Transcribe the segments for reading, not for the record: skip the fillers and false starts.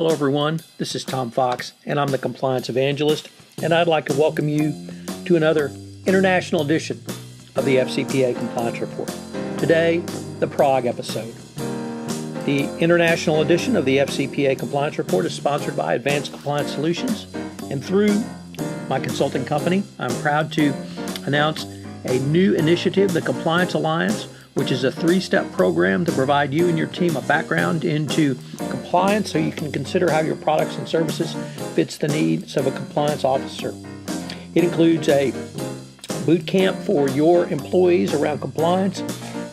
Hello everyone, this is Tom Fox and I'm the Compliance Evangelist, and I'd like to welcome you to another international edition of the FCPA Compliance Report. Today, the Prague episode. The international edition of the FCPA Compliance Report is sponsored by Advanced Compliance Solutions, and through my consulting company, I'm proud to announce a new initiative, the Compliance Alliance, which is a 3-step program to provide you and your team a background into compliance so you can consider how your products and services fits the needs of a compliance officer. It includes a boot camp for your employees around compliance,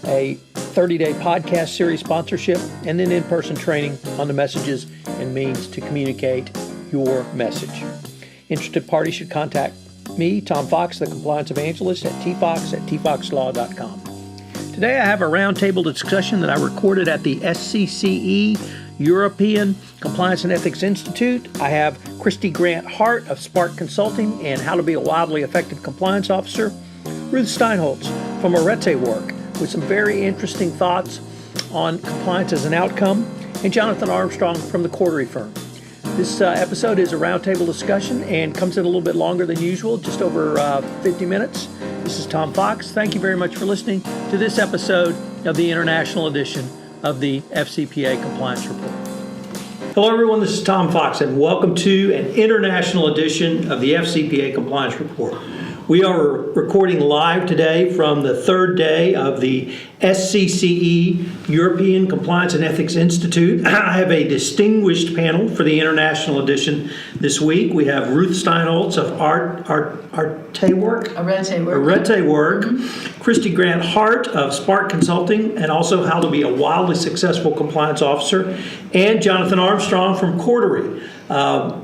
a 30-day podcast series sponsorship, and then in-person training on the messages and means to communicate your message. Interested parties should contact me, Tom Fox, the Compliance Evangelist, at tfox@tfoxlaw.com. Today I have a roundtable discussion that I recorded at the SCCE European Compliance and Ethics Institute. I have Kristy Grant-Hart of Spark Consulting and How to Be a Wildly Effective Compliance Officer, Ruth Steinholtz from AretéWork with some very interesting thoughts on compliance as an outcome, and Jonathan Armstrong from the Cordery firm. This episode is a roundtable discussion and comes in a little bit longer than usual, just over 50 minutes. This is Tom Fox. Thank you very much for listening to this episode of the international edition of the FCPA Compliance Report. Hello everyone, this is Tom Fox and welcome to an international edition of the FCPA Compliance Report. We are recording live today from the third day of the SCCE European Compliance and Ethics Institute. I have a distinguished panel for the international edition this week. We have Ruth Steinholtz of AretéWork, Kristy Grant-Hart of Spark Consulting, and also How to Be a Wildly Successful Compliance Officer, and Jonathan Armstrong from Cordery.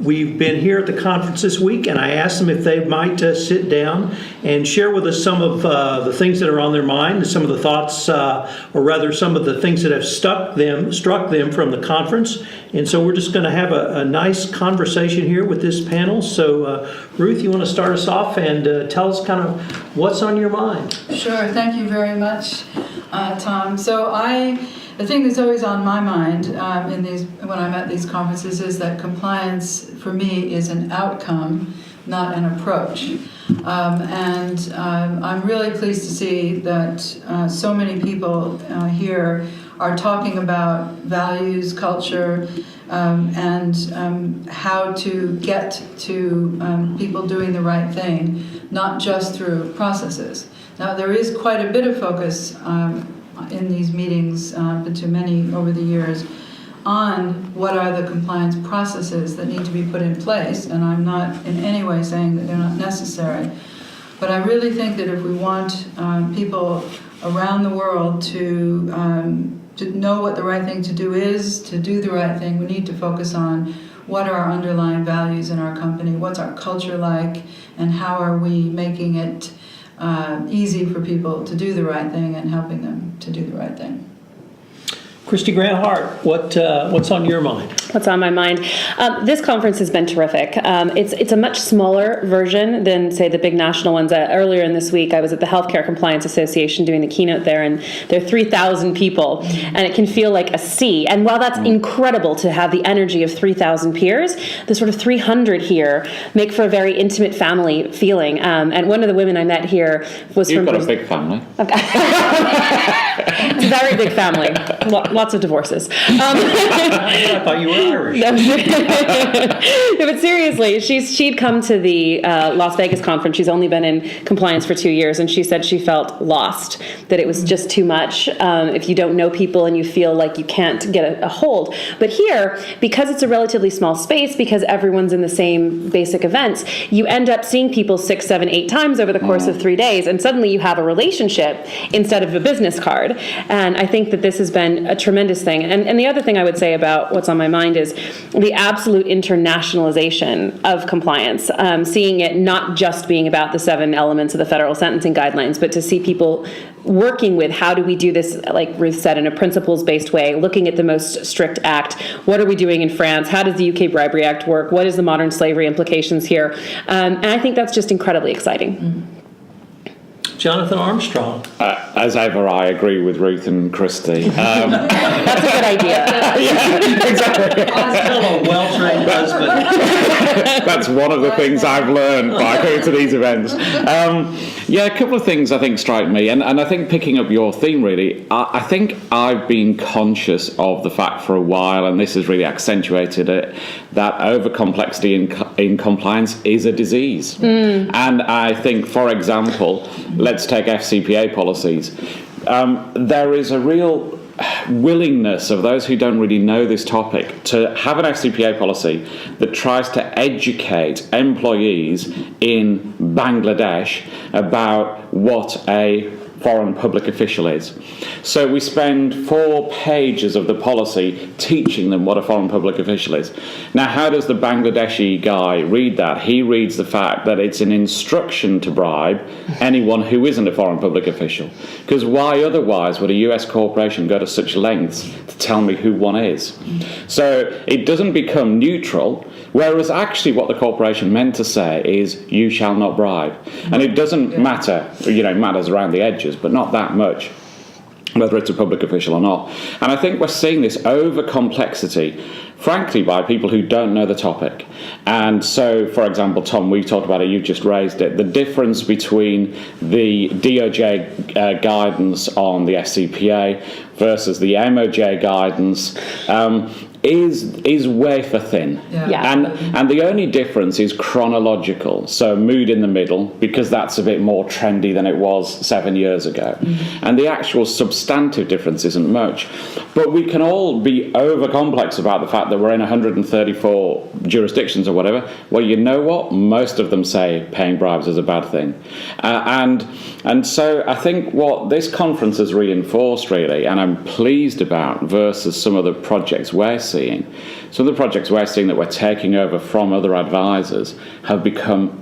We've been here at the conference this week, and I asked them if they might sit down and share with us some of the things that are on their mind, and some of the thoughts, or rather some of the things that have struck them from the conference. And so we're just going to have a nice conversation here with this panel. So Ruth, you want to start us off and tell us kind of what's on your mind? Sure. Thank you very much, Tom. So the thing that's always on my mind when I'm at these conferences is that compliance, for me, is an outcome, not an approach. I'm really pleased to see that so many people here are talking about values, culture, and how to get to people doing the right thing, not just through processes. Now, there is quite a bit of focus in these meetings, but to many over the years, on what are the compliance processes that need to be put in place. And I'm not in any way saying that they're not necessary. But I really think that if we want people around the world to know what the right thing to do is, to do the right thing, we need to focus on what are our underlying values in our company, what's our culture like, and how are we making it easy for people to do the right thing and helping them to do the right thing. Kristy Grant-Hart, what's on your mind? What's on my mind? This conference has been terrific. It's a much smaller version than, say, the big national ones. Earlier in this week, I was at the Healthcare Compliance Association doing the keynote there, and there are 3,000 people, and it can feel like a sea. And while that's incredible to have the energy of 3,000 peers, the sort of 300 here make for a very intimate family feeling. And one of the women I met here was You've got a big family. Okay. It's a very big family. Lots of divorces. I thought you were Irish. No, but seriously, she'd come to the Las Vegas conference. She's only been in compliance for 2 years, and she said she felt lost, that it was just too much if you don't know people and you feel like you can't get a hold. But here, because it's a relatively small space, because everyone's in the same basic events, you end up seeing people 6, 7, 8 times over the course of 3 days, and suddenly you have a relationship instead of a business card. And I think that this has been a tremendous thing. And the other thing I would say about what's on my mind is the absolute internationalization of compliance, seeing it not just being about the 7 elements of the federal sentencing guidelines, but to see people working with how do we do this, like Ruth said, in a principles-based way, looking at the most strict act. What are we doing in France? How does the UK Bribery Act work? What is the modern slavery implications here? And I think that's just incredibly exciting. Jonathan Armstrong. As ever, I agree with Ruth and Kristy. That's a good idea. Yeah, exactly. Still a well-trained husband. That's one of the things I've learned by going to these events. A couple of things I think strike me, and I think picking up your theme really, I think I've been conscious of the fact for a while, and this has really accentuated it, that over-complexity in compliance is a disease. And I think, for example, let's take FCPA policies. There is a real willingness of those who don't really know this topic to have an FCPA policy that tries to educate employees in Bangladesh about what a foreign public official is. So we spend 4 pages of the policy teaching them what a foreign public official is. Now, how does the Bangladeshi guy read that? He reads the fact that it's an instruction to bribe anyone who isn't a foreign public official. Because why otherwise would a US corporation go to such lengths to tell me who one is? So it doesn't become neutral, whereas actually what the corporation meant to say is, you shall not bribe. And it doesn't matter, it matters around the edges, but not that much, whether it's a public official or not. And I think we're seeing this over-complexity, frankly, by people who don't know the topic. And so, for example, Tom, we've talked about it, you've just raised it, the difference between the DOJ guidance on the SCPA versus the MOJ guidance is wafer thin. And the only difference is chronological, so mood in the middle, because that's a bit more trendy than it was 7 years ago. And the actual substantive difference isn't much. But we can all be over complex about the fact that we're in 134 jurisdictions or whatever. Well, you know what? Most of them say paying bribes is a bad thing. And so I think what this conference has reinforced, really, and I'm pleased about, versus some of the projects we're seeing, some of the projects we're seeing that we're taking over from other advisors have become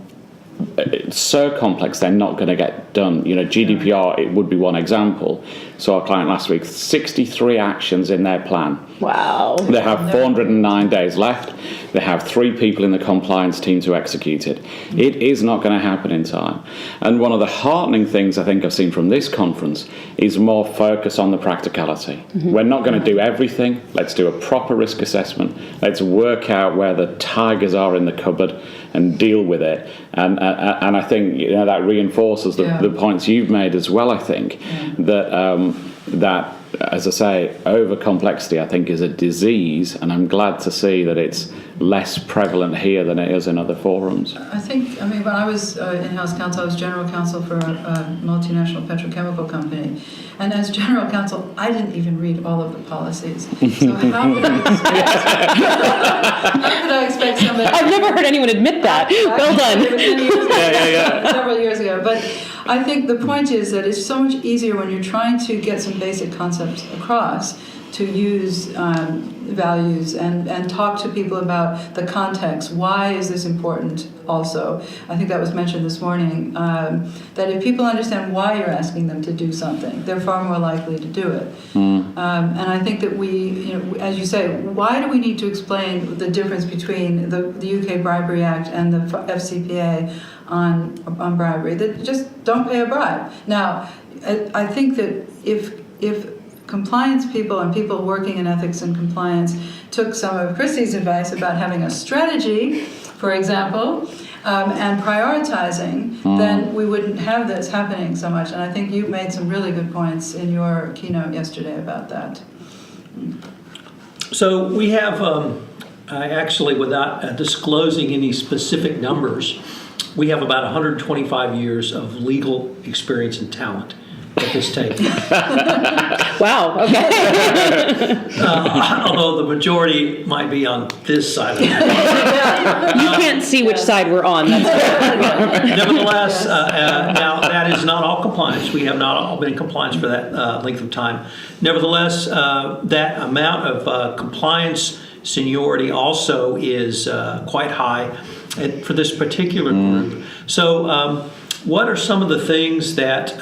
so complex they're not going to get done. GDPR, it would be one example. So our client last week, 63 actions in their plan. Wow. They have 409 days left. They have 3 people in the compliance team to execute it. It is not going to happen in time. And one of the heartening things I think I've seen from this conference is more focus on the practicality. We're not going to do everything. Let's do a proper risk assessment. Let's work out where the tigers are in the cupboard and deal with it. And I think that reinforces the points you've made as well. I think that, as I say, over-complexity, I think, is a disease, and I'm glad to see that it's less prevalent here than it is in other forums. When I was in-house counsel, I was general counsel for a multinational petrochemical company. And as general counsel, I didn't even read all of the policies. So how could I expect somebody... I've never heard anyone admit that. Well done. Several years ago. But I think the point is that it's so much easier when you're trying to get some basic concepts across to use values and talk to people about the context. Why is this important also? I think that was mentioned this morning, that if people understand why you're asking them to do something, they're far more likely to do it. And I think that we, as you say, why do we need to explain the difference between the UK Bribery Act and the FCPA on bribery? That just don't pay a bribe. Now, I think that if compliance people and people working in ethics and compliance took some of Kristy's advice about having a strategy, for example, and prioritizing, then we wouldn't have this happening so much. And I think you made some really good points in your keynote yesterday about that. So we have, actually, without disclosing any specific numbers, we have about 125 years of legal experience and talent at this table. Wow, okay. Although the majority might be on this side of the table. You can't see which side we're on. Nevertheless, now that is not all compliance. We have not all been in compliance for that length of time. Nevertheless, that amount of compliance seniority also is quite high for this particular group. So what are some of the things that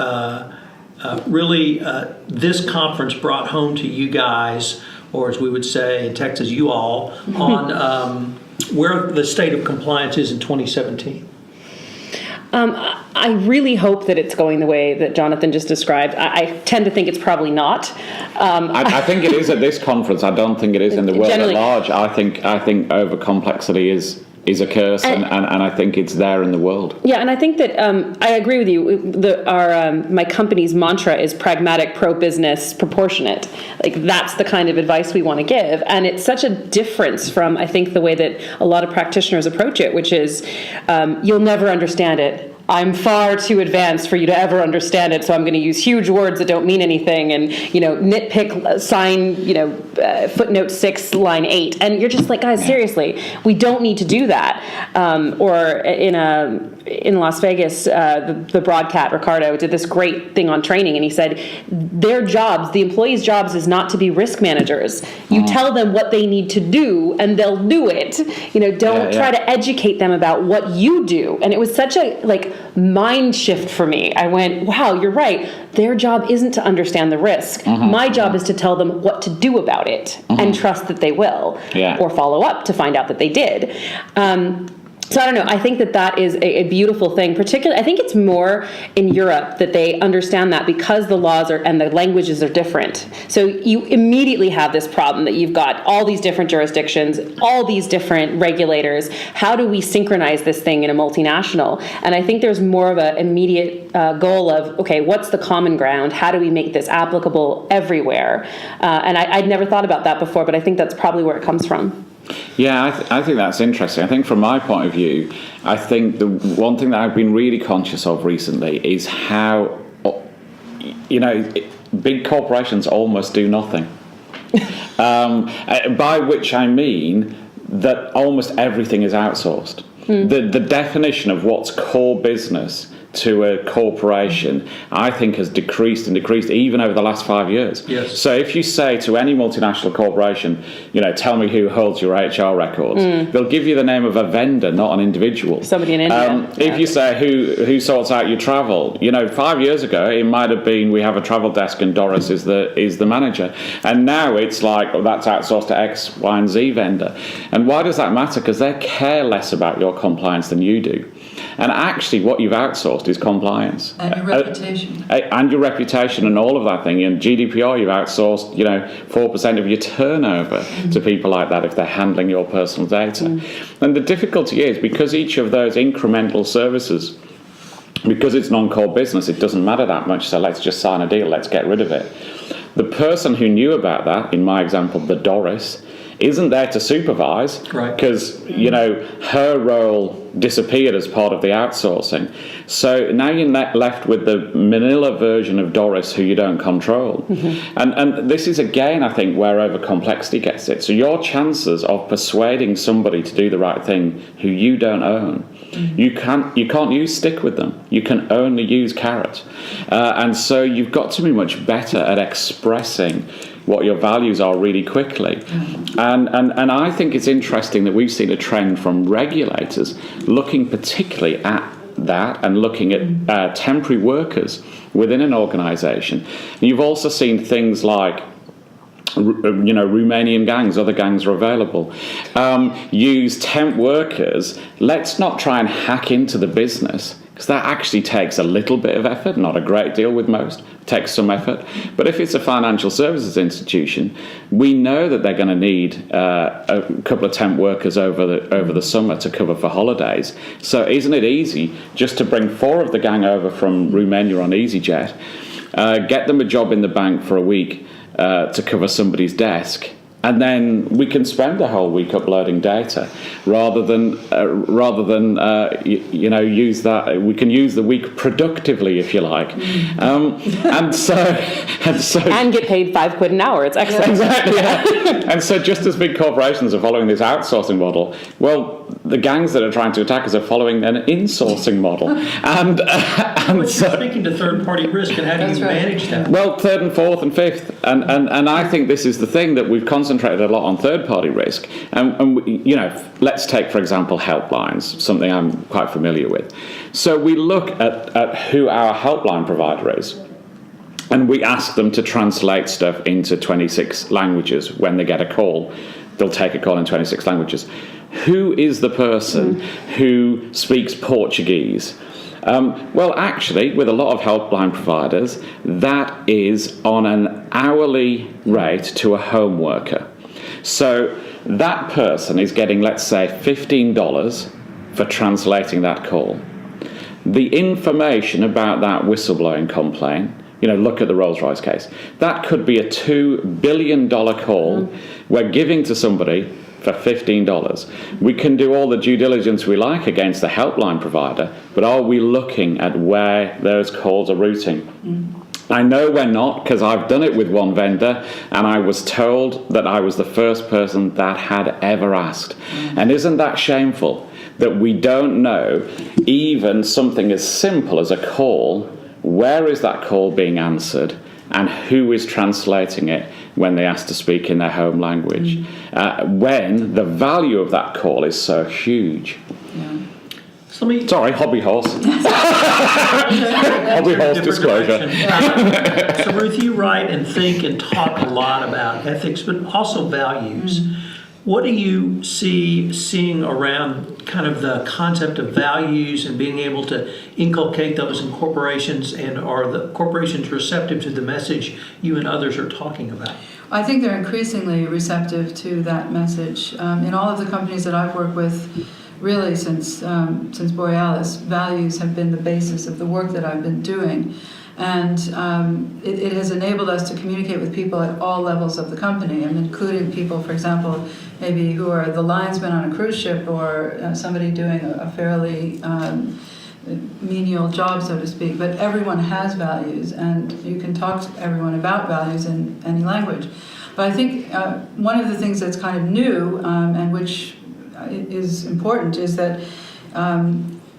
really this conference brought home to you guys, or as we would say in Texas, you all, on where the state of compliance is in 2017? I really hope that it's going the way that Jonathan just described. I tend to think it's probably not. I think it is at this conference. I don't think it is in the world Generally. at large. I think over complexity is a curse, and I think it's there in the world. Yeah, and I think that I agree with you. My company's mantra is pragmatic, pro-business, proportionate. Like, that's the kind of advice we want to give. And it's such a difference from, I think, the way that a lot of practitioners approach it, which is you'll never understand it. I'm far too advanced for you to ever understand it, so I'm going to use huge words that don't mean anything, and nitpick sign footnote 6 line 8, and you're just like, guys, seriously, we don't need to do that. Or in Las Vegas, the broadcat Ricardo did this great thing on training, and he said their jobs, the employees' jobs, is not to be risk managers. You tell them what they need to do, and they'll do it. Don't try to educate them about what you do. And it was such a mind shift for me. I went, wow, you're right. Their job isn't to understand the risk. My job is to tell them what to do about it and trust that they will, or follow up to find out that they did. So I don't know. I think that is a beautiful thing. Particularly, I think it's more in Europe that they understand that, because the laws and the languages are different. So you immediately have this problem that you've got all these different jurisdictions, all these different regulators. How do we synchronize this thing in a multinational? And I think there's more of an immediate goal of, okay, what's the common ground? How do we make this applicable everywhere? And I'd never thought about that before, but I think that's probably where it comes from. Yeah, I think that's interesting. I think from my point of view, I think the one thing that I've been really conscious of recently is how, big corporations almost do nothing. By which I mean that almost everything is outsourced. The definition of what's core business to a corporation, I think, has decreased even over the last 5 years. Yes. So if you say to any multinational corporation, tell me who holds your HR records, they'll give you the name of a vendor, not an individual. Somebody in India. If you say who sorts out your travel, 5 years ago it might have been, we have a travel desk and Doris is the manager, and now it's like, that's outsourced to X, Y, and Z vendor. And why does that matter? Because they care less about your compliance than you do. And actually, what you've outsourced is compliance. And your reputation. And your reputation and all of that thing. And GDPR, you've outsourced, 4% of your turnover to people like that if they're handling your personal data. And the difficulty is, because each of those incremental services, because it's non-core business, it doesn't matter that much, so let's just sign a deal, let's get rid of it. The person who knew about that, in my example, the Doris, isn't there to supervise, because her role disappeared as part of the outsourcing. So now you're left with the manila version of Doris who you don't control. And this is again, I think, where overcomplexity gets it. So your chances of persuading somebody to do the right thing who you don't own, you can't use stick with them. You can only use carrot. And so you've got to be much better at expressing what your values are really quickly. And I think it's interesting that we've seen a trend from regulators looking particularly at that and looking at temporary workers within an organisation. You've also seen things like Romanian gangs, other gangs are available. Use temp workers. Let's not try and hack into the business, because that actually takes a little bit of effort, not a great deal with most. It takes some effort. But if it's a financial services institution, we know that they're going to need a couple of temp workers over the summer to cover for holidays. So isn't it easy just to bring 4 of the gang over from Romania on EasyJet, get them a job in the bank for a week, to cover somebody's desk, and then we can spend the whole week uploading data rather than use that. We can use the week productively, if you like, and get paid £5 an hour. It's excellent. Exactly. Yeah. And so, just as big corporations are following this outsourcing model, well, the gangs that are trying to attack us are following an insourcing model, and But so you're thinking to third-party risk, and how do you manage that? Well, third and fourth and fifth, and I think this is the thing that we've concentrated a lot on third-party risk, and let's take, for example, helplines, something I'm quite familiar with. So we look at who our helpline provider is, and we ask them to translate stuff into 26 languages when they get a call. They'll take a call in 26 languages. Who is the person who speaks Portuguese? Well, actually, with a lot of helpline providers, that is on an hourly rate to a home worker. So that person is getting, let's say, $15 for translating that call. The information about that whistleblowing complaint, look at the Rolls-Royce case, that could be a $2 billion call we're giving to somebody for $15. We can do all the due diligence we like against the helpline provider, but are we looking at where those calls are routing? I know we're not, because I've done it with one vendor, and I was told that I was the first person that had ever asked. And isn't that shameful that we don't know even something as simple as a call? Where is that call being answered, and who is translating it when they ask to speak in their home language? When the value of that call is so huge. Sorry, hobby horse. Hobby horse disclosure. So Ruth, you write and think and talk a lot about ethics, but also values. What do you seeing around kind of the concept of values and being able to inculcate those in corporations, and are the corporations receptive to the message you and others are talking about? I think they're increasingly receptive to that message. In all of the companies that I've worked with, really since Borealis, values have been the basis of the work that I've been doing. And it has enabled us to communicate with people at all levels of the company, and including people, for example, maybe who are the linesman on a cruise ship, or somebody doing a fairly menial job, so to speak. But everyone has values, and you can talk to everyone about values in any language. But I think one of the things that's kind of new and which is important is that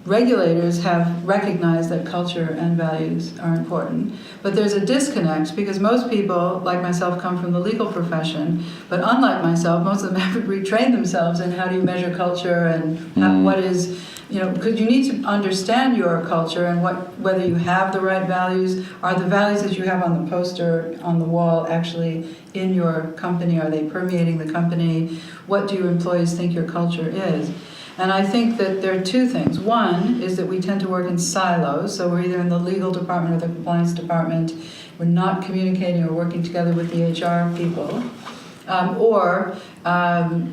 regulators have recognized that culture and values are important, but there's a disconnect because most people, like myself, come from the legal profession, but unlike myself, most of them haven't retrained themselves in how do you measure culture and what is, because you need to understand your culture and whether you have the right values. Are the values that you have on the poster on the wall actually in your company? Are they permeating the company? What do your employees think your culture is? And I think that there are two things. One is that we tend to work in silos, so we're either in the legal department or the compliance department. We're not communicating or working together with the HR people, or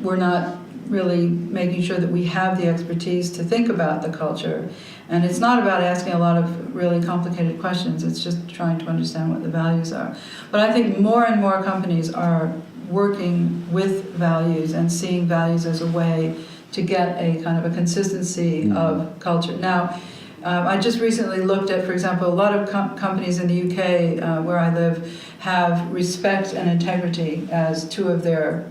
we're not really making sure that we have the expertise to think about the culture. And it's not about asking a lot of really complicated questions, it's just trying to understand what the values are. But I think more and more companies are working with values and seeing values as a way to get a kind of a consistency of culture. Now, I just recently looked at, for example, a lot of companies in the UK where I live have respect and integrity as two of their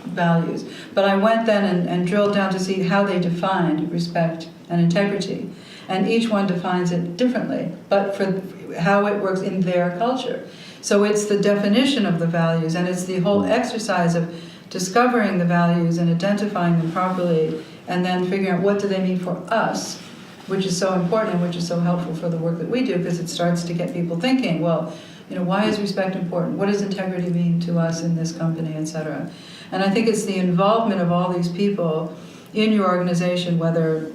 values. But I went then and drilled down to see how they defined respect and integrity. And each one defines it differently, but for how it works in their culture. So it's the definition of the values, and it's the whole exercise of discovering the values and identifying them properly, and then figuring out what do they mean for us, which is so important and which is so helpful for the work that we do, because it starts to get people thinking, well, why is respect important? What does integrity mean to us in this company, etc.? And I think it's the involvement of all these people in your organization, whether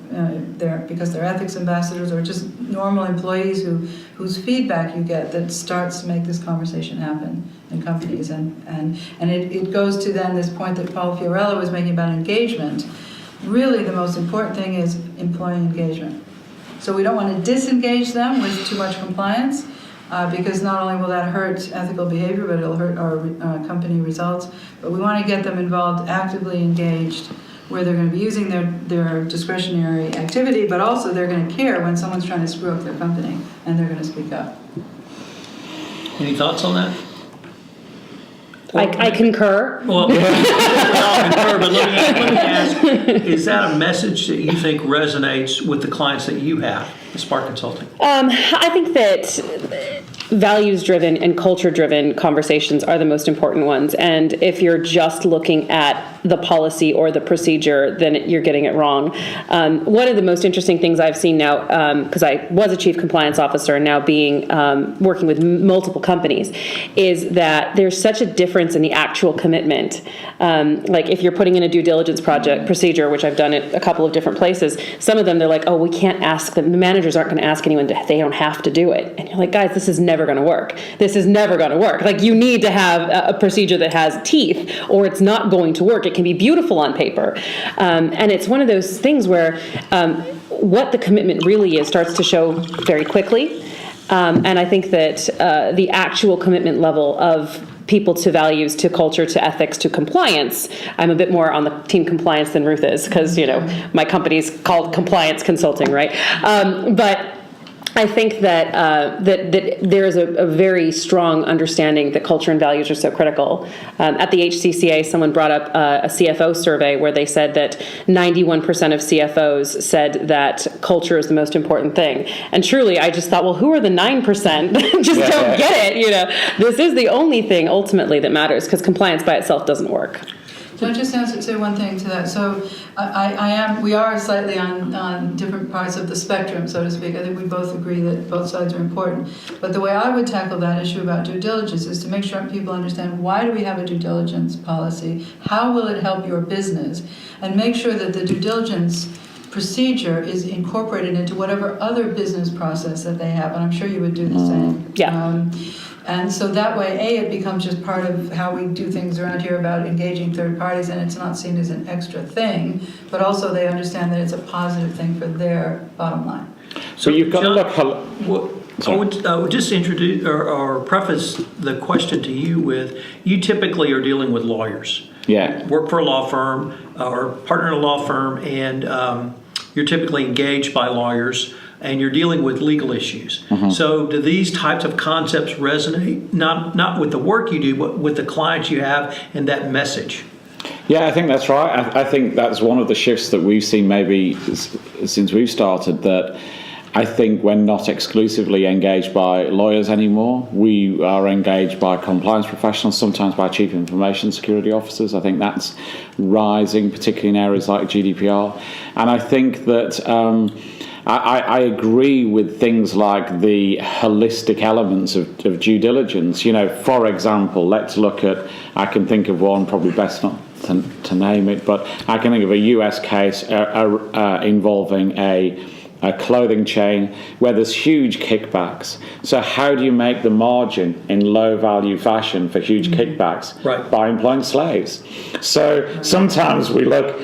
because they're ethics ambassadors or just normal employees whose feedback you get, that starts to make this conversation happen in companies. And it goes to then this point that Paul Fiorello was making about engagement. Really the most important thing is employee engagement. So we don't want to disengage them with too much compliance, because not only will that hurt ethical behavior, but it'll hurt our company results. But we want to get them involved, actively engaged, where they're going to be using their discretionary activity, but also they're going to care when someone's trying to screw up their company, and they're going to speak up. Any thoughts on that? I concur. Well, I'll concur, but let me ask, is that a message that you think resonates with the clients that you have at Spark Consulting? I think that values-driven and culture-driven conversations are the most important ones. And if you're just looking at the policy or the procedure, then you're getting it wrong. One of the most interesting things I've seen now, because I was a chief compliance officer and now working with multiple companies, is that there's such a difference in the actual commitment. Like if you're putting in a due diligence procedure, which I've done at a couple of different places, some of them they're like, oh, we can't ask them. The manager managers aren't going to ask anyone they don't have to do it. And you're like, guys, this is never going to work. This is never going to work. Like, you need to have a procedure that has teeth, or it's not going to work. It can be beautiful on paper. And it's one of those things where what the commitment really is starts to show very quickly. And I think that the actual commitment level of people to values, to culture, to ethics, to compliance, I'm a bit more on the team compliance than Ruth is, because, my company's called compliance consulting, right? But I think that that there is a very strong understanding that culture and values are so critical. At the HCCA, someone brought up a CFO survey where they said that 91% of CFOs said that culture is the most important thing. And truly, I just thought, well, who are the 9% that just don't get it? This is the only thing ultimately that matters, because compliance by itself doesn't work. Can I just say one thing to that? So we are slightly on different parts of the spectrum, so to speak. I think we both agree that both sides are important. But the way I would tackle that issue about due diligence is to make sure people understand, why do we have a due diligence policy? How will it help your business? And make sure that the due diligence procedure is incorporated into whatever other business process that they have. And I'm sure you would do the same. Yeah. And so that way, it becomes just part of how we do things around here about engaging third parties, and it's not seen as an extra thing, but also they understand that it's a positive thing for their bottom line. So you've got John, to look... I would just introduce or preface the question to you with, you typically are dealing with lawyers. Yeah. Work for a law firm or partner in a law firm, and you're typically engaged by lawyers, and you're dealing with legal issues. So do these types of concepts resonate, not with the work you do, but with the clients you have and that message? Yeah, I think that's right. I think that's one of the shifts that we've seen maybe since we've started, that I think we're not exclusively engaged by lawyers anymore. We are engaged by compliance professionals, sometimes by chief information security officers. I think that's rising, particularly in areas like GDPR. And I think that I agree with things like the holistic elements of due diligence. For example, let's look at, I can think of one, probably best not to name it, but I can think of a US case involving a clothing chain where there's huge kickbacks. So how do you make the margin in low value fashion for huge kickbacks? Right. By employing slaves. So sometimes we look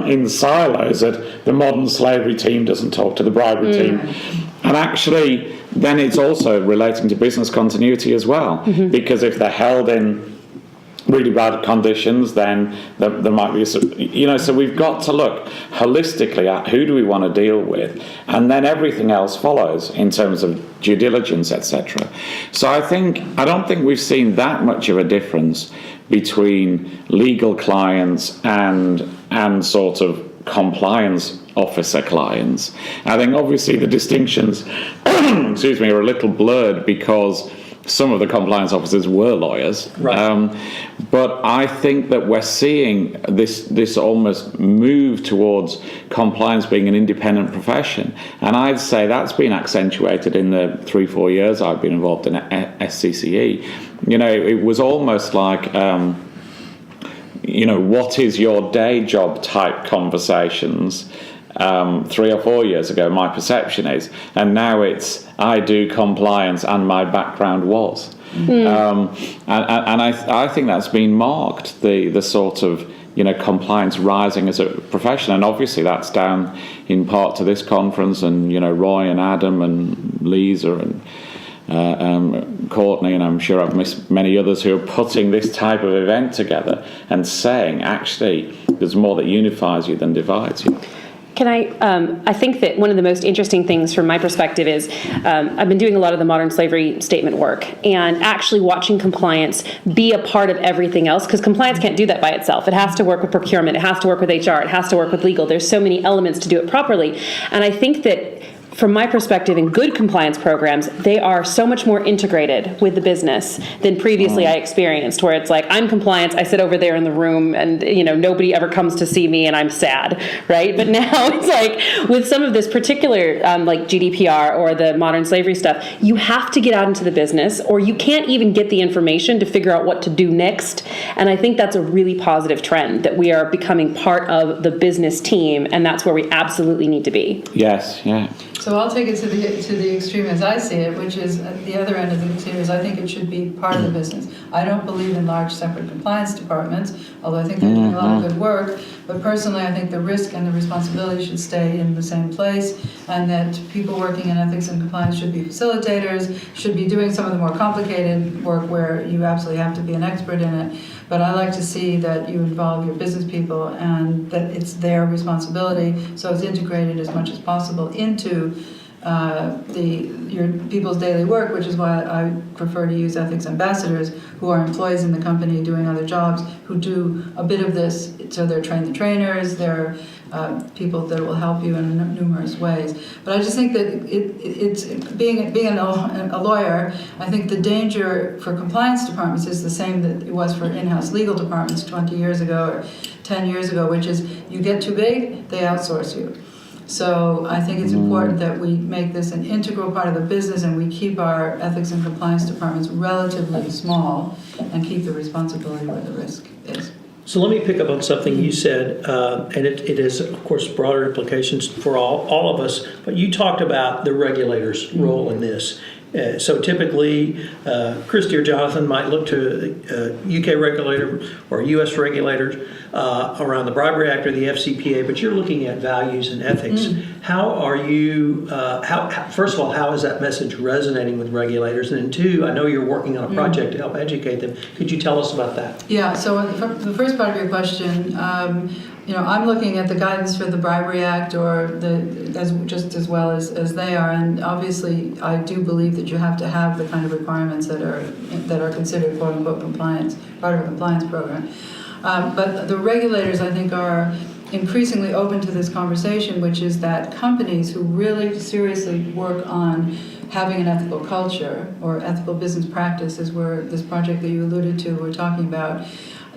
in silos at the modern slavery team doesn't talk to the bribery team. And actually then it's also relating to business continuity as well, because if they're held in really bad conditions, then there might be so we've got to look holistically at who do we want to deal with, and then everything else follows in terms of due diligence, etc. So I don't think we've seen that much of a difference between legal clients and sort of compliance officer clients. I think obviously the distinctions are a little blurred because some of the compliance officers were lawyers, right. But I think that we're seeing this almost move towards compliance being an independent profession, and I'd say that's been accentuated in the 3-4 years I've been involved in SCCE. It was almost like what is your day job type conversations 3 or 4 years ago, my perception is, and now it's I do compliance and my background was. And I think that's been marked, the sort of compliance rising as a profession, and obviously that's down in part to this conference and Roy and Adam and Lisa and Courtney, and I'm sure I've missed many others who are putting this type of event together and saying actually there's more that unifies you than divides you. Can I think that one of the most interesting things from my perspective is I've been doing a lot of the modern slavery statement work, and actually watching compliance be a part of everything else, because compliance can't do that by itself. It has to work with procurement, it has to work with HR, it has to work with legal. There's so many elements to do it properly. And I think that from my perspective, in good compliance programs, they are so much more integrated with the business than previously I experienced, where it's like, I'm compliance, I sit over there in the room, and nobody ever comes to see me, and I'm sad, right? But now it's like, with some of this particular, like GDPR or the modern slavery stuff, you have to get out into the business, or you can't even get the information to figure out what to do next. And I think that's a really positive trend, that we are becoming part of the business team, and that's where we absolutely need to be. Yes, yeah. So So I'll take it to the extreme as I see it, which is at the other end of the extreme is I think it should be part of the business. I don't believe in large separate compliance departments, although I think they're doing a lot of good work. But personally, I think the risk and the responsibility should stay in the same place, and that people working in ethics and compliance should be facilitators, should be doing some of the more complicated work where you absolutely have to be an expert in it. But I like to see that you involve your business people and that it's their responsibility, so it's integrated as much as possible into your people's daily work, which is why I prefer to use ethics ambassadors, who are employees in the company doing other jobs, who do a bit of this. So they're trainers, they're people that will help you in numerous ways. But I just think that it's being a lawyer, I think the danger for compliance departments is the same that it was for in-house legal departments 20 years ago or 10 years ago, which is you get too big, they outsource you. So I think it's important that we make this an integral part of the business and we keep our ethics and compliance departments relatively small and keep the responsibility where the risk is. So let me pick up on something you said, and it has, of course, broader implications for all of us, but you talked about the regulator's role in this. So typically, Kristy or Jonathan might look to a UK regulator or US regulators around the Bribery Act or the FCPA, but you're looking at values and ethics. How are you, first of all, how is that message resonating with regulators? And then two, I know you're working on a project to help educate them. Could you tell us about that? Yeah, so the first part of your question, I'm looking at the guidance for the Bribery Act just as well as they are, and obviously I do believe that you have to have the kind of requirements that are considered quote unquote compliance, part of a compliance program. But the regulators, I think, are increasingly open to this conversation, which is that companies who really seriously work on having an ethical culture or ethical business practices, where this project that you alluded to we're talking about,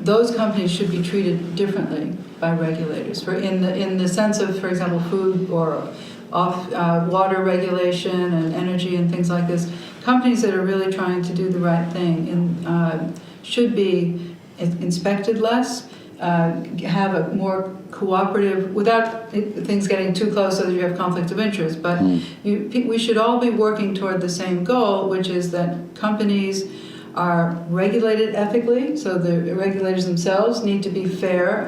those companies should be treated differently by regulators. In the sense of, for example, food or water regulation and energy and things like this, companies that are really trying to do the right thing should be inspected less, have a more cooperative, without things getting too close so that you have conflict of interest. But we should all be working toward the same goal, which is that companies are regulated ethically, so the regulators themselves need to be fair,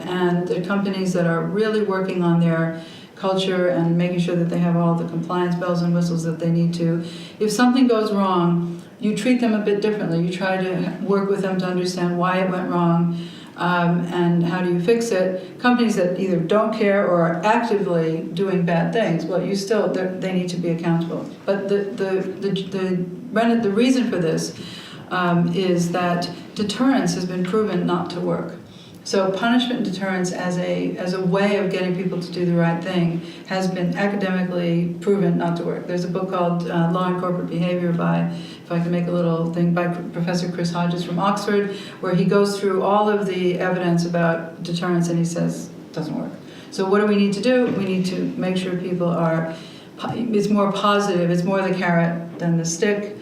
and the companies that are really working on their culture and making sure that they have all the compliance bells and whistles that they need to. If something goes wrong, you treat them a bit differently. You try to work with them to understand why it went wrong, and how do you fix it. Companies that either don't care or are actively doing bad things, well, they need to be accountable. But the reason for this is that deterrence has been proven not to work. So punishment and deterrence as a way of getting people to do the right thing has been academically proven not to work. There's a book called Law and Corporate Behavior if I can make a little thing, by Professor Chris Hodges from Oxford, where he goes through all of the evidence about deterrence and he says it doesn't work. So what do we need to do? We need to make sure people it's more positive, it's more the carrot than the stick.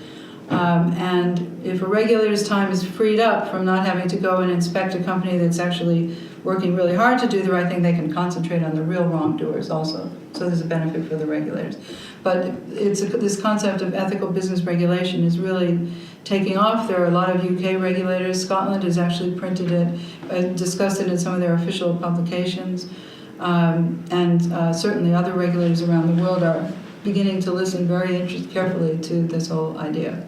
And if a regulator's time is freed up from not having to go and inspect a company that's actually working really hard to do the right thing, they can concentrate on the real wrongdoers also. So there's a benefit for the regulators. But this concept of ethical business regulation is really taking off. There are a lot of UK regulators. Scotland has actually printed it and discussed it in some of their official publications. And certainly other regulators around the world are beginning to listen very carefully to this whole idea.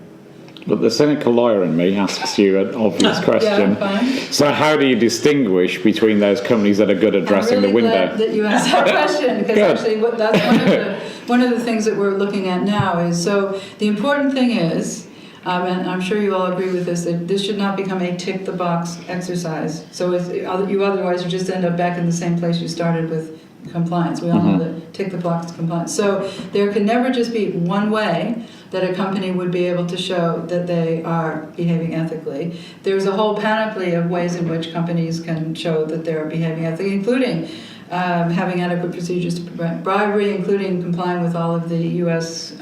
But the cynical lawyer in me asks you an obvious question. Yeah, fine. So how do you distinguish between those companies that are good at dressing the window? I'm really glad that you asked that question, because actually that's one of the things that we're looking at now is, so the important thing is, and I'm sure you all agree with this, that this should not become a tick-the-box exercise. So otherwise you just end up back in the same place you started with compliance. We all know that tick-the-box compliance. So there can never just be one way that a company would be able to show that they are behaving ethically. There's a whole panoply of ways in which companies can show that they're behaving ethically, including having adequate procedures to prevent bribery, including complying with all of the U.S.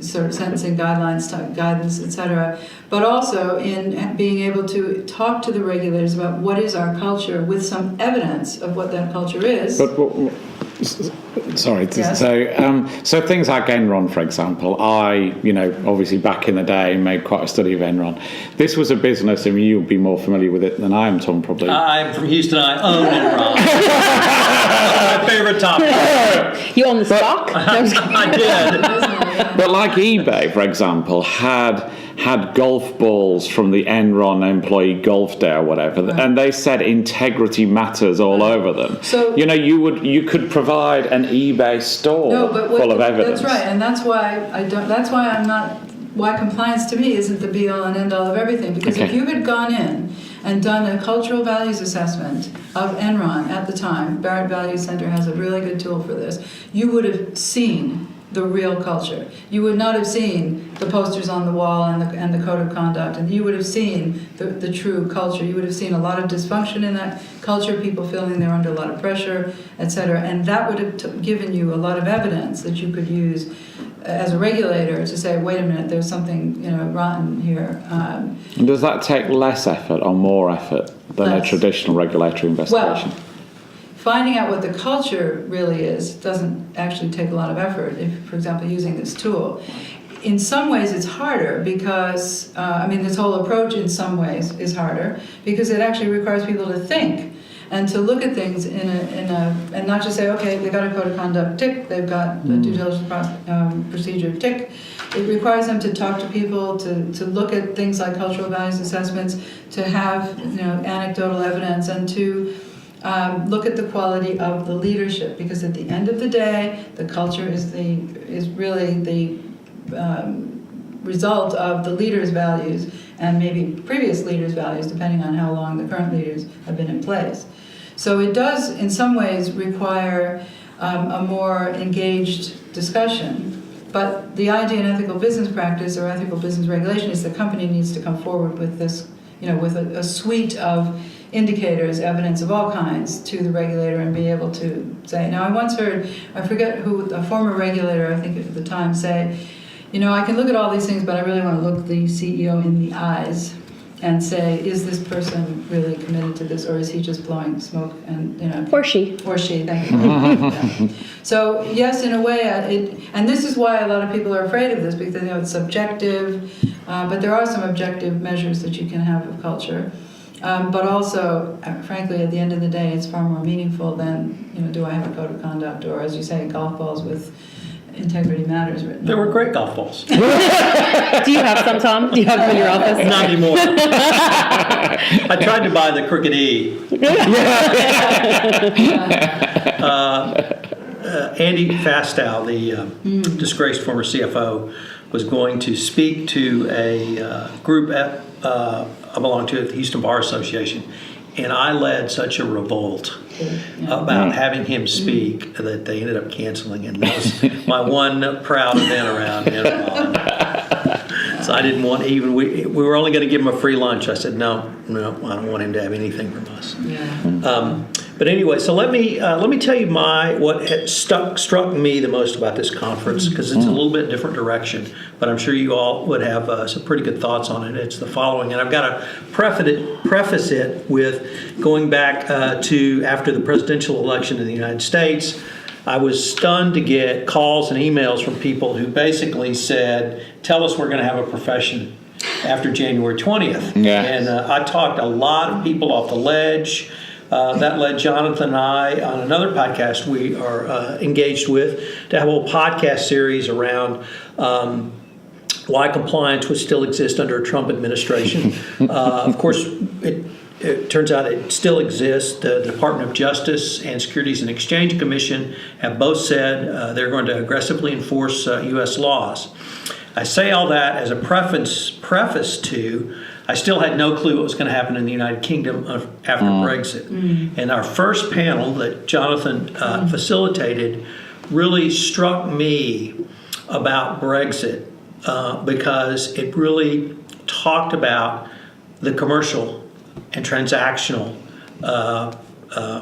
Sort of sentencing guidelines, guidance, etc., but also in being able to talk to the regulators about what is our culture with some evidence of what that culture is. But Sorry. Yes. So things like Enron, for example, I, obviously back in the day made quite a study of Enron. This was a business, and you'll be more familiar with it than I am, Tom, probably. I'm from Houston. I own Enron. My favorite topic. You own the stock? I did. But like eBay, for example, had golf balls from the Enron employee golf day or whatever, Right. and they said integrity matters all over them. So- you could provide an eBay store full of evidence. That's right, and that's why why compliance to me isn't the be all and end all of everything. Because if Okay. you had gone in and done a cultural values assessment of Enron at the time, Barrett Value Center has a really good tool for this, you would have seen the real culture. You would not have seen the posters on the wall and the code of conduct, and you would have seen the true culture. You would have seen a lot of dysfunction in that culture, people feeling they're under a lot of pressure, etc. And that would have given you a lot of evidence that you could use as a regulator to say, wait a minute, there's something rotten here. And does that take less effort or more effort than a Less. traditional regulatory investigation? Well, finding out what the culture really is doesn't actually take a lot of effort. If, for example, using this tool, in some ways it's harder because this whole approach in some ways is harder because it actually requires people to think and to look at things and not just say, okay, they got a code of conduct, tick, they've got a due diligence procedure, tick. It requires them to talk to people, to look at things like cultural values assessments, to have anecdotal evidence, and to look at the quality of the leadership, because at the end of the day, the culture is really the result of the leaders' values and maybe previous leaders' values, depending on how long the current leaders have been in place. So it does, in some ways, require a more engaged discussion. But the idea in ethical business practice or ethical business regulation is the company needs to come forward with this, with a suite of indicators, evidence of all kinds to the regulator and be able to say. Now, I once heard, I forget who, a former regulator, I think at the time, say, I can look at all these things, but I really want to look the CEO in the eyes and say, is this person really committed to this, or is he just blowing smoke? And Or she. Or she, thank you. Yeah. So yes, in a way, and this is why a lot of people are afraid of this, because they know it's subjective, but there are some objective measures that you can have of culture. But also, frankly, at the end of the day, it's far more meaningful than, do I have a code of conduct, or as you say, golf balls with integrity matters written. There were great golf balls. Do you have some, Tom? Do you have them in your office? Not anymore. I tried to buy the Crooked E. Andy Fastow, the disgraced former CFO, was going to speak to a group I belong to at the Houston Bar Association, and I led such a revolt about having him speak that they ended up canceling, and that was my one proud event around Enron. So I didn't want even, we were only going to give him a free lunch. I said, no, I don't want him to have anything from us. Yeah. But anyway, so let me tell you what had struck me the most about this conference, because it's a little bit different direction, but I'm sure you all would have some pretty good thoughts on it. It's the following, and I've got to preface it with going back to after the presidential election in the United States. I was stunned to get calls and emails from people who basically said, tell us we're going to have a profession after January 20th. Yeah. And I talked a lot of people off the ledge. That led Jonathan and I on another podcast we are engaged with to have a whole podcast series around why compliance would still exist under a Trump administration. Of course, it turns out it still exists. The Department of Justice and Securities and Exchange Commission have both said they're going to aggressively enforce U.S. laws. I say all that as a preface to, I still had no clue what was going to happen in the United Kingdom after Brexit. And our first panel that Jonathan facilitated really struck me about Brexit because it really talked about the commercial and transactional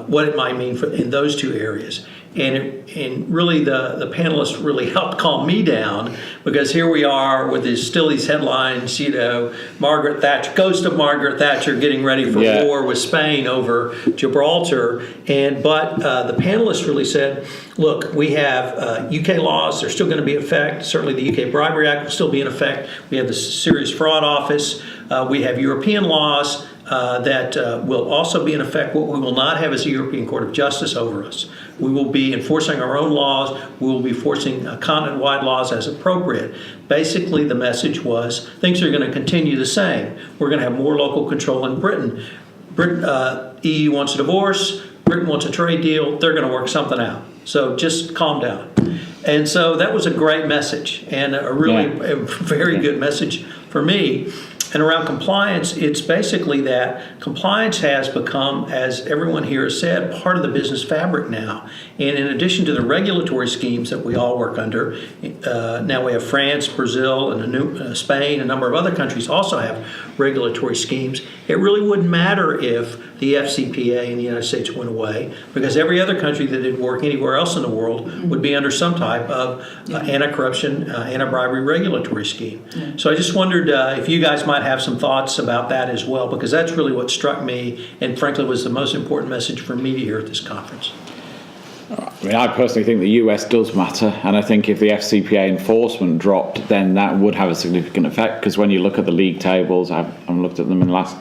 what it might mean in those two areas. And really the panelists really helped calm me down, because here we are with still these headlines, Margaret Thatcher, ghost of Margaret Thatcher getting ready for war with Spain over Gibraltar. But the panelists really said, look, we have UK laws, they're still going to be in effect. Certainly the UK Bribery Act will still be in effect. We have the Serious Fraud Office. We have European laws that will also be in effect. What we will not have is a European Court of Justice over us. We will be enforcing our own laws. We will be enforcing continent-wide laws as appropriate. Basically, the message was things are going to continue the same. We're going to have more local control in Britain. EU wants a divorce. Britain wants a trade deal. They're going to work something out. So just calm down. And so that was a great message, and a very good message for me. And around compliance, it's basically that compliance has become, as everyone here has said, part of the business fabric now. And in addition to the regulatory schemes that we all work under, now we have France, Brazil, and Spain, a number of other countries also have regulatory schemes. It really wouldn't matter if the FCPA in the United States went away, because every other country that did work anywhere else in the world would be under some type of anti-corruption, anti-bribery regulatory scheme. So I just wondered if you guys might have some thoughts about that as well, because that's really what struck me and frankly was the most important message for me to hear at this conference. I mean, I personally think the US does matter, and I think if the FCPA enforcement dropped, then that would have a significant effect, because when you look at the league tables, I've looked at them in the last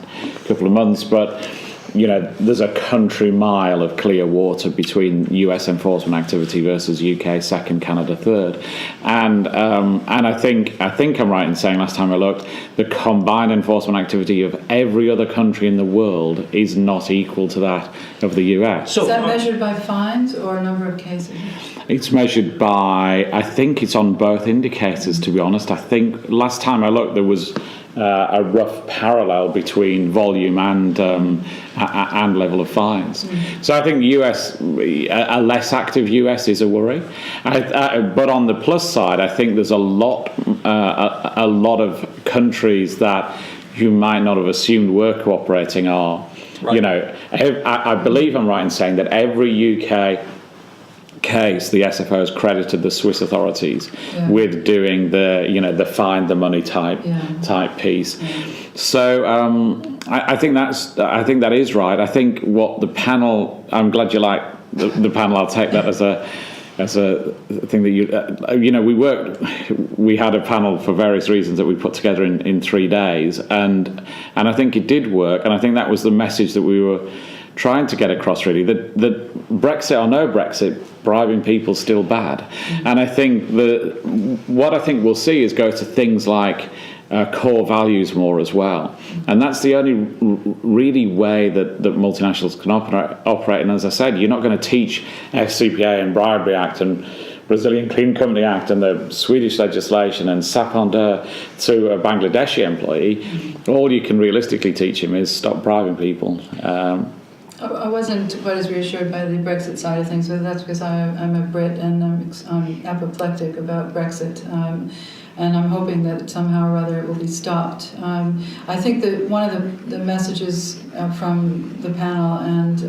couple of months, but there's a country mile of clear water between US enforcement activity versus UK second, Canada third, and I think I'm right in saying last time I looked, the combined enforcement activity of every other country in the world is not equal to that of the US. So is that measured by fines or number of cases? It's measured by, I think it's on both indicators, to be honest. I think last time I looked there was a rough parallel between volume and level of fines. So I think the US, a less active US is a worry. But on the plus side, I think there's a lot of countries that you might not have assumed were cooperating are. Right. I believe I'm right in saying that every UK case, the SFO has credited the Swiss authorities with doing the find the money type piece. So I think that is right. I think what the panel, I'm glad you like the panel. I'll take that as a thing that we had a panel for various reasons that we put together in 3 days, and I think it did work, and I think that was the message that we were trying to get across, really, that Brexit or no Brexit, bribing people's still bad. And I think what I think we'll see is go to things like core values more as well. And that's the only really way that multinationals can operate. And as I said, you're not going to teach FCPA and Bribery Act and Brazilian Clean Company Act and the Swedish legislation and sapender to a Bangladeshi employee. All you can realistically teach him is stop bribing people. I wasn't quite as reassured by the Brexit side of things, but that's because I'm a Brit and I'm apoplectic about Brexit. And I'm hoping that somehow or other it will be stopped. I think that one of the messages from the panel and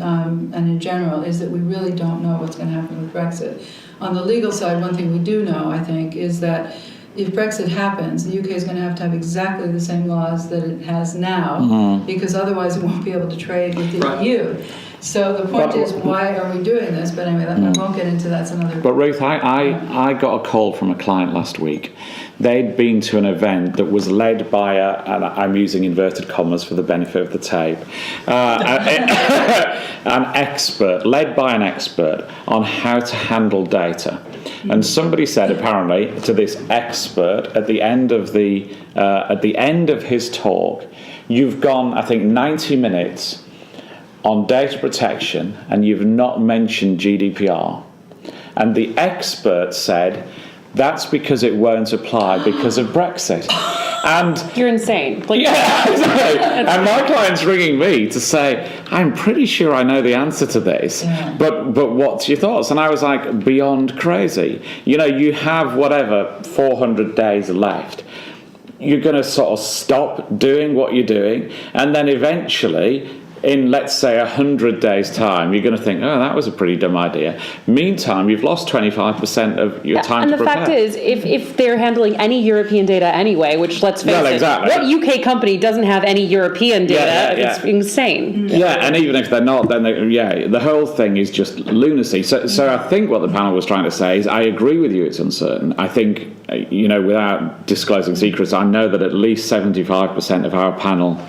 in general is that we really don't know what's going to happen with Brexit. On the legal side, one thing we do know, I think, is that if Brexit happens, the UK is going to have exactly the same laws that it has now, because otherwise it won't be able to trade with the EU. So the point is, why are we doing this? But anyway, I won't get into that. That's another. But Ruth, I got a call from a client last week. They'd been to an event that was led by and I'm using inverted commas for the benefit of the tape, led by an expert on how to handle data. And somebody said, apparently, to this expert at the end of his talk, you've gone, I think, 90 minutes on data protection, and you've not mentioned GDPR. And the expert said, that's because it won't apply because of Brexit. And you're insane. Yeah, exactly. And my client's ringing me to say, I'm pretty sure I know the answer to this, but what's your thoughts? And I was like, beyond crazy. You have 400 days left. You're going to sort of stop doing what you're doing, and then eventually in, let's say, 100 days' time, you're going to think, oh, that was a pretty dumb idea. Meantime, you've lost 25% of your time to prepare. And the fact is, if they're handling any European data anyway, which, let's face it, what UK company doesn't have any European data? It's insane. Yeah, and even if they're not, then the whole thing is just lunacy. So I think what the panel was trying to say is, I agree with you, it's uncertain. I think, without disclosing secrets, I know that at least 75% of our panel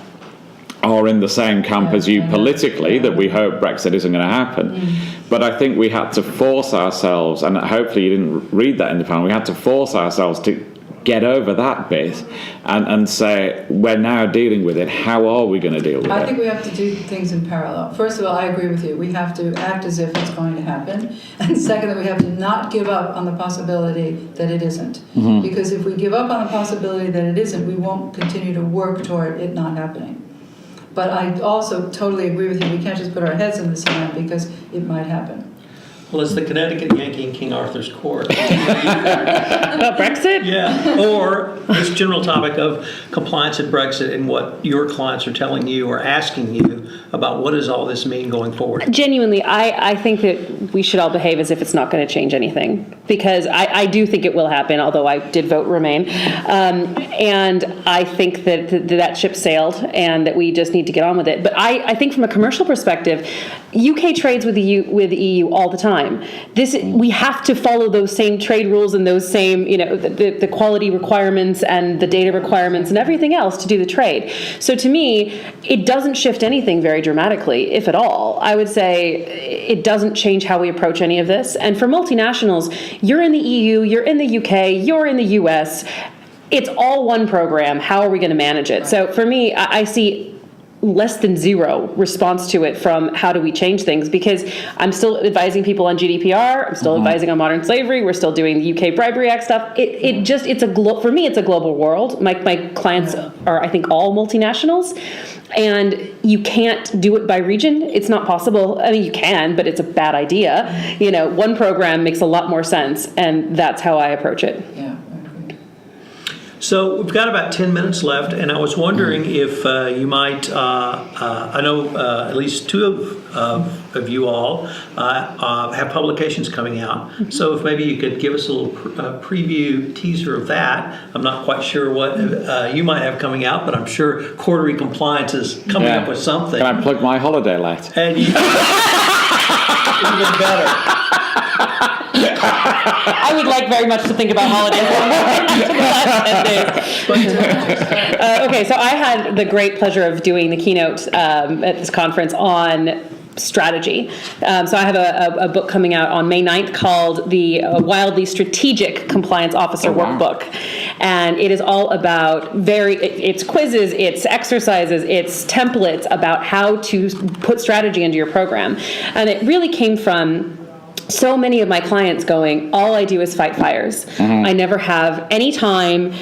are in the same camp as you politically, that we hope Brexit isn't going to happen. But I think we had to force ourselves, and hopefully you didn't read that in the panel, we had to force ourselves to get over that bit and say, we're now dealing with it. How are we going to deal with it? I think we have to do things in parallel. First of all, I agree with you. We have to act as if it's going to happen. And second, we have to not give up on the possibility that it isn't. Because if we give up on the possibility that it isn't, we won't continue to work toward it not happening. But I also totally agree with you. We can't just put our heads in the sand because it might happen. Well, it's the Connecticut Yankee in King Arthur's Court. About Brexit? Yeah. Or this general topic of compliance at Brexit and what your clients are telling you or asking you about what does all this mean going forward. Genuinely, I think that we should all behave as if it's not going to change anything, because I do think it will happen, although I did vote Remain. And I think that ship sailed and that we just need to get on with it. But I think from a commercial perspective, UK trades with the EU all the time. We have to follow those same trade rules and those same, the quality requirements and the data requirements and everything else to do the trade. So to me, it doesn't shift anything very dramatically, if at all. I would say it doesn't change how we approach any of this. And for multinationals, you're in the EU, you're in the UK, you're in the US. It's all one program. How are we going to manage it? So for me, I see less than zero response to it from how do we change things, because I'm still advising people on GDPR, I'm still advising on modern slavery, we're still doing the UK Bribery Act stuff. For me, it's a global world. My clients are, I think, all multinationals, and you can't do it by region. It's not possible. I mean, you can, but it's a bad idea. One program makes a lot more sense, and that's how I approach it. Yeah. So we've got about 10 minutes left, and I was wondering if you might, I know at least two of you all have publications coming out. So if maybe you could give us a little preview teaser of that. I'm not quite sure what you might have coming out, but I'm sure Cordery Compliance is coming up with something. Can I plug my holiday let? And even better. I would like very much to think about holidays for the last 10 days. Okay, so I had the great pleasure of doing the keynote at this conference on strategy. So I have a book coming out on May 9th called the Wildly Strategic Compliance Officer Workbook. And it is all about it's quizzes, it's exercises, it's templates about how to put strategy into your program. And it really came from so many of my clients going, all I do is fight fires. I never have any time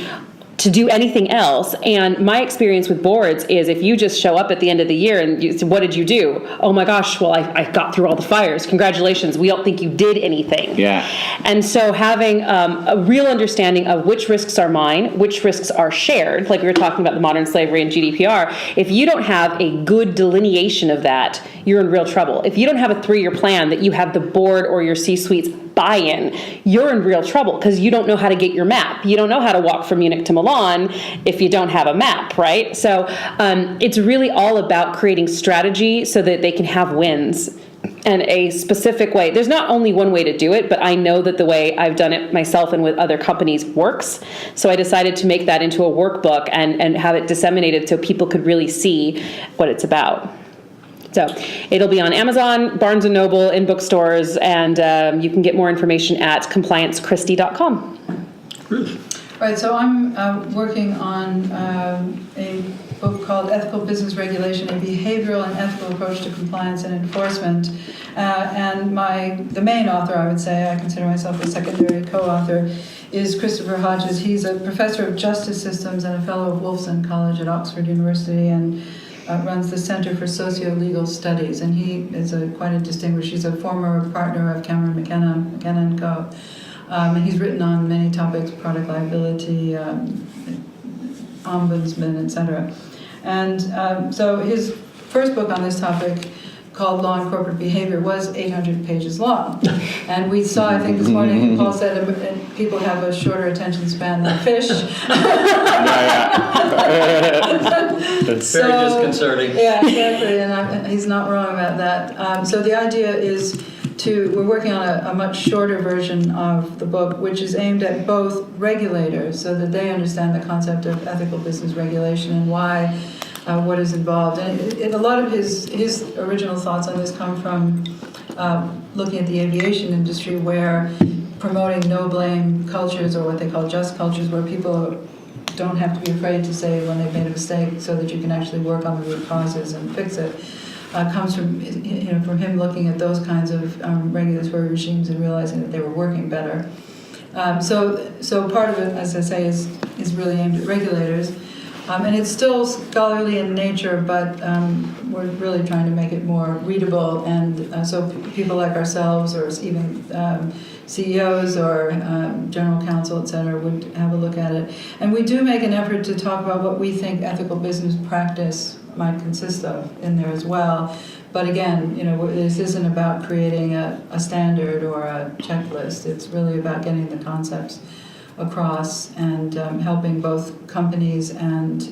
to do anything else. And my experience with boards is if you just show up at the end of the year and you say, what did you do? Oh my gosh, well, I got through all the fires. Congratulations. We don't think you did anything. Yeah. And so having a real understanding of which risks are mine, which risks are shared, like we were talking about the modern slavery and GDPR, if you don't have a good delineation of that, you're in real trouble. If you don't have a 3-year plan that you have the board or your C-suite's buy-in, you're in real trouble because you don't know how to get your map. You don't know how to walk from Munich to Milan if you don't have a map, right? So it's really all about creating strategy so that they can have wins and a specific way. There's not only one way to do it, but I know that the way I've done it myself and with other companies works. So I decided to make that into a workbook and have it disseminated so people could really see what it's about. So it'll be on Amazon, Barnes & Noble, in bookstores, and you can get more information at compliancekristy.com. Ruth. Right, so I'm working on a book called Ethical Business Regulation, a behavioral and ethical approach to compliance and enforcement. And the main author, I would say, I consider myself a secondary co-author, is Christopher Hodges. He's a professor of justice systems and a fellow of Wolfson College at Oxford University, and runs the Center for Socio-Legal Studies, and he is quite a distinguished. He's a former partner of Cameron McKenna & Co. And he's written on many topics: product liability, ombudsman, etc. And so his first book on this topic, called Law and Corporate Behavior, was 800 pages long. And we saw, I think this morning, Paul said people have a shorter attention span than fish. It's very disconcerting. Yeah, exactly, and he's not wrong about that. So the idea is we're working on a much shorter version of the book, which is aimed at both regulators so that they understand the concept of ethical business regulation and why, what is involved. And a lot of his original thoughts on this come from looking at the aviation industry, where promoting no-blame cultures, or what they call just cultures, where people don't have to be afraid to say when they've made a mistake so that you can actually work on the root causes and fix it, comes from him looking at those kinds of regulatory regimes and realizing that they were working better. So part of it, as I say, is really aimed at regulators. And it's still scholarly in nature, but we're really trying to make it more readable, and so people like ourselves, or even CEOs or general counsel, et cetera, would have a look at it. And we do make an effort to talk about what we think ethical business practice might consist of in there as well. But again, this isn't about creating a standard or a checklist. It's really about getting the concepts across and helping both companies and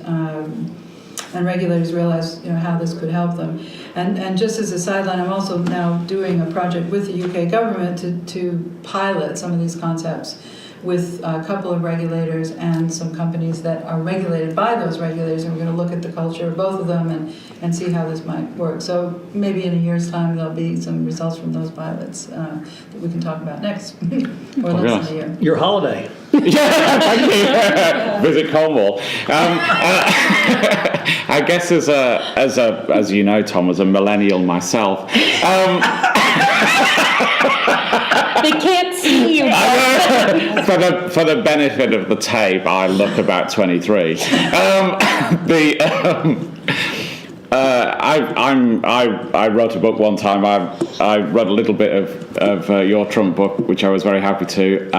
regulators realize how this could help them. And just as a sideline, I'm also now doing a project with the UK government to pilot some of these concepts with a couple of regulators and some companies that are regulated by those regulators, and we're going to look at the culture of both of them and see how this might work. So maybe in a year's time there'll be some results from those pilots that we can talk about next, or less than a year. Your holiday. Visit Cornwall. I guess as you know, Tom, as a millennial myself. They can't see you. For the benefit of the tape, I look about 23. I wrote a book one time. I read a little bit of your Trump book, which I was very happy to.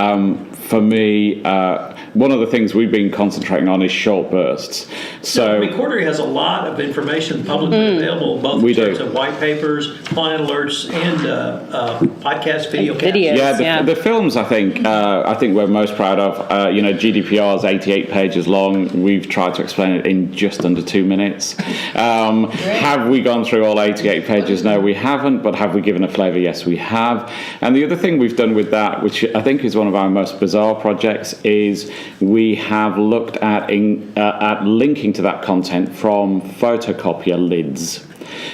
For me, one of the things we've been concentrating on is short bursts. So, Cordery has a lot of information publicly available, both in terms of white papers, client alerts, and podcast video. Videos, the films, I think we're most proud of. GDPR is 88 pages long. We've tried to explain it in just under 2 minutes. Have we gone through all 88 pages? No, we haven't. But have we given a flavour? Yes, we have. And the other thing we've done with that, which I think is one of our most bizarre projects, is we have looked at linking to that content from photocopier lids.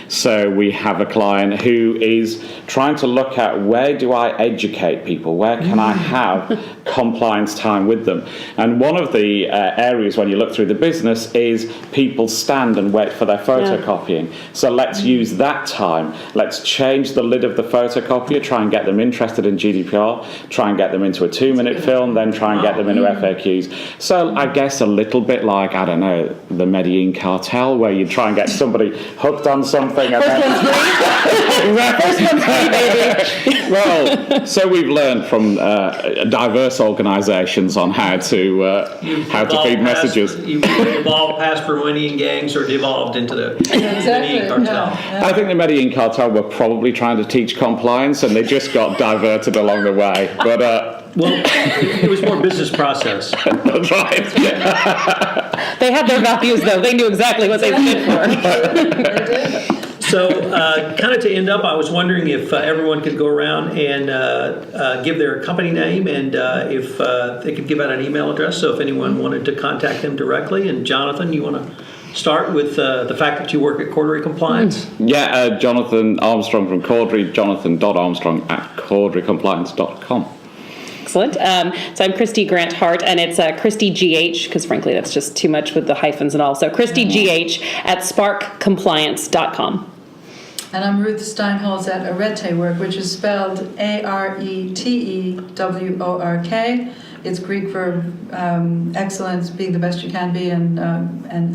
So we have a client who is trying to look at, where do I educate people? Where can I have compliance time with them? And one of the areas when you look through the business is people stand and wait for their photocopying. So let's use that time. Let's change the lid of the photocopier, try and get them interested in GDPR, try and get them into a 2-minute film, then try and get them into FAQs. So I guess a little bit like, I don't know, the Medellin cartel, where you try and get somebody hooked on something. And First one's free, baby. Well, so we've learned from diverse organisations on how to feed messages. You've evolved past Peruvian gangs, or devolved into the Medellin cartel. Yeah. I think the Medellin cartel were probably trying to teach compliance, and they just got diverted along the way. But it was more business process. That's right. They had their values, though. They knew exactly what they stood for. They did. So, kind of to end up, I was wondering if everyone could go around and give their company name, and if they could give out an email address. So if anyone wanted to contact them directly. And Jonathan, you want to start with the fact that you work at Cordery Compliance? Yeah, Jonathan Armstrong from Cordery, jonathan.armstrong@corderycompliance.com. Excellent. So I'm Kristy Grant-Hart, and it's Kristy GH, because frankly that's just too much with the hyphens and all. So Kristy GH at sparkcompliance.com. And I'm Ruth Steinholtz at AretéWork, which is spelled ARETEWORK. It's Greek for excellence, being the best you can be, and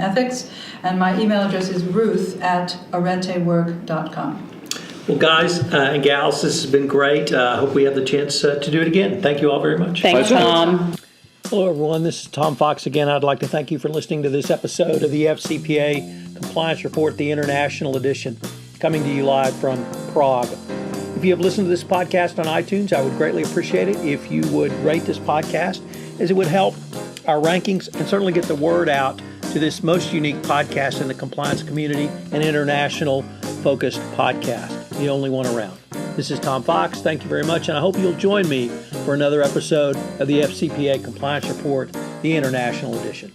ethics. And my email address is ruth@aretework.com. Well, guys and gals, this has been great. I hope we have the chance to do it again. Thank you all very much. Thanks, Tom. Hello, everyone. This is Tom Fox again. I'd like to thank you for listening to this episode of the FCPA Compliance Report, the International Edition, coming to you live from Prague. If you have listened to this podcast on iTunes, I would greatly appreciate it if you would rate this podcast, as it would help our rankings and certainly get the word out to this most unique podcast in the compliance community, an international-focused podcast, the only one around. This is Tom Fox. Thank you very much, and I hope you'll join me for another episode of the FCPA Compliance Report, the International Edition.